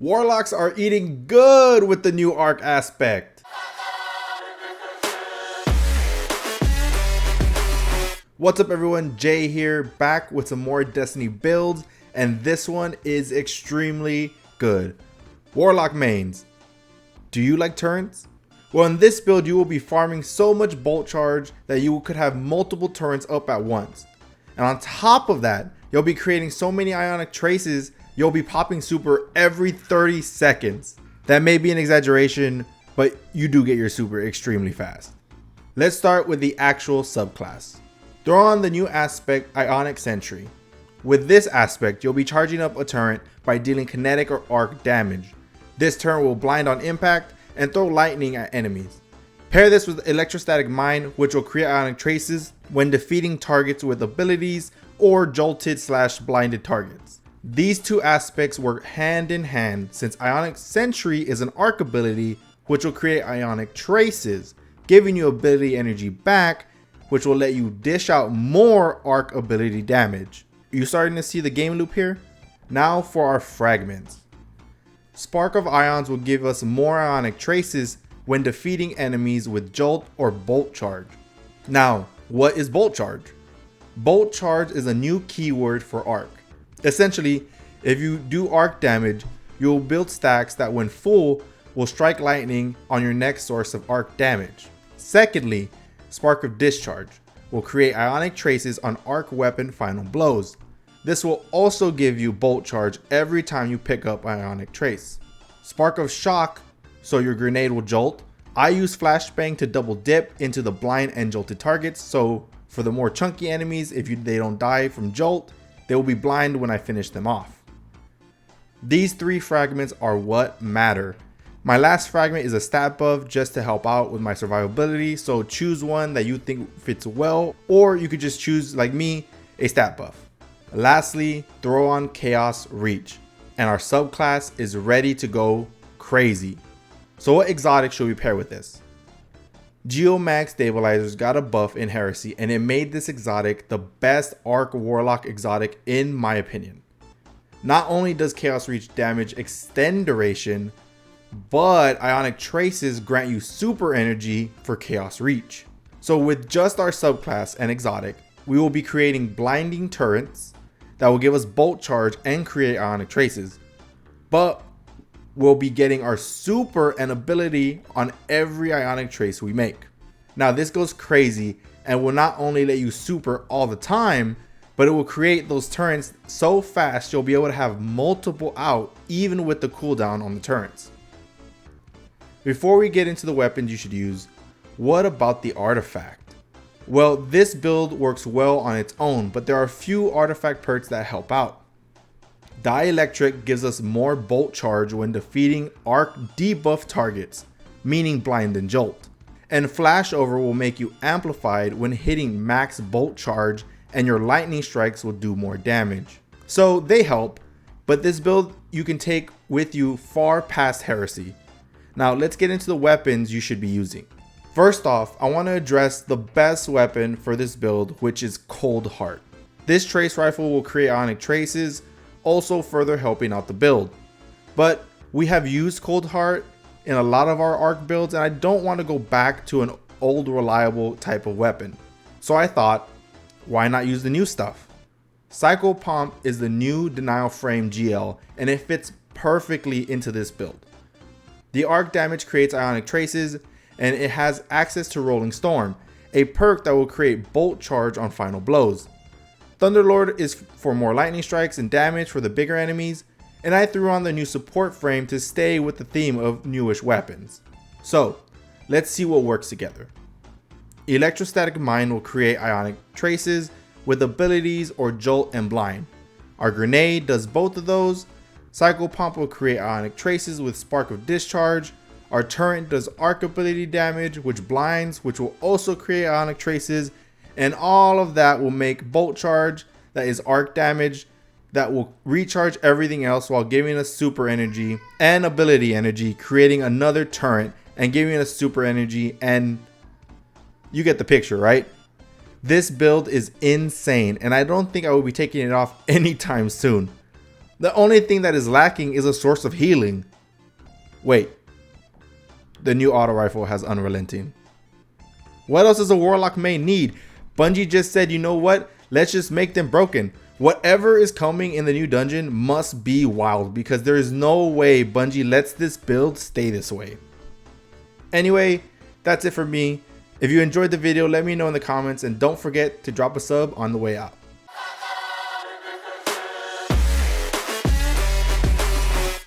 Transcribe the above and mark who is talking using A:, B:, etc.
A: Warlocks are eating good with the new arc aspect. What's up everyone, Jay here, back with some more Destiny builds, and this one is extremely good. Warlock mains. Do you like turrets? Well, in this build you will be farming so much bolt charge that you could have multiple turrets up at once. And on top of that, you'll be creating so many ionic traces, you'll be popping super every 30 seconds. That may be an exaggeration, but you do get your super extremely fast. Let's start with the actual subclass. Throw on the new aspect, Ionic Sentry. With this aspect, you'll be charging up a turret by dealing kinetic or arc damage. This turret will blind on impact and throw lightning at enemies. Pair this with Electrostatic Mine, which will create ionic traces when defeating targets with abilities or jolted/blinded targets. These two aspects work hand in hand since Ionic Sentry is an arc ability which will create ionic traces, giving you ability energy back, which will let you dish out more arc ability damage. You starting to see the game loop here? Now for our fragments. Spark of Ions will give us more ionic traces when defeating enemies with Jolt or Bolt Charge. Now, what is Bolt Charge? Bolt Charge is a new keyword for arc. Essentially, if you do arc damage, you'll build stacks that when full will strike lightning on your next source of arc damage. Secondly, Spark of Discharge will create ionic traces on arc weapon final blows. This will also give you bolt charge every time you pick up ionic trace. Spark of Shock, so your grenade will jolt. I use Flashbang to double dip into the blind and jolted targets, so for the more chunky enemies, if they don't die from jolt, they will be blind when I finish them off. These three fragments are what matter. My last fragment is a stat buff just to help out with my survivability, so choose one that you think fits well, or you could just choose, like me, a stat buff. Lastly, throw on Chaos Reach, and our subclass is ready to go crazy. So what exotic should we pair with this? Geomag Stabilizers got a buff in Heresy, and it made this exotic the best Arc Warlock exotic in my opinion. Not only does Chaos Reach damage extend duration, but Ionic Traces grant you super energy for Chaos Reach. So with just our subclass and exotic, we will be creating blinding turrets that will give us bolt charge and create Ionic Traces. But we'll be getting our super and ability on every Ionic Trace we make. Now this goes crazy and will not only let you super all the time, but it will create those turrets so fast you'll be able to have multiple out even with the cooldown on the turrets. Before we get into the weapons you should use, what about the artifact? Well, this build works well on its own, but there are a few artifact perks that help out. Dielectric gives us more bolt charge when defeating arc debuff targets, meaning blind and jolt. And Flashover will make you amplified when hitting max bolt charge, and your lightning strikes will do more damage. So they help, but this build you can take with you far past Heresy. Now let's get into the weapons you should be using. First off, I want to address the best weapon for this build, which is Cold Heart. This trace rifle will create ionic traces, also further helping out the build. But we have used Cold Heart in a lot of our arc builds, and I don't want to go back to an old reliable type of weapon. So I thought, why not use the new stuff? Psycho Pomp is the new Denial Frame GL, and it fits perfectly into this build. The arc damage creates ionic traces, and it has access to Rolling Storm, a perk that will create bolt charge on final blows. Thunderlord is for more lightning strikes and damage for the bigger enemies, and I threw on the new support frame to stay with the theme of newish weapons. So let's see what works together. Electrostatic Mine will create ionic traces with abilities or jolt and blind. Our grenade does both of those. Psycho Pomp will create ionic traces with Spark of Discharge. Our turret does arc ability damage, which blinds, which will also create ionic traces, and all of that will make bolt charge, that is arc damage, that will recharge everything else while giving us super energy and ability energy, creating another turret and giving us super energy, and you get the picture, right? This build is insane, and I don't think I will be taking it off anytime soon. The only thing that is lacking is a source of healing. Wait, the new auto rifle has unrelenting. What else does a Warlock main need? Bungie just said, you know what? Let's just make them broken. Whatever is coming in the new dungeon must be wild, because there is no way Bungie lets this build stay this way. Anyway, that's it for me. If you enjoyed the video, let me know in the comments, and don't forget to drop a sub on the way out.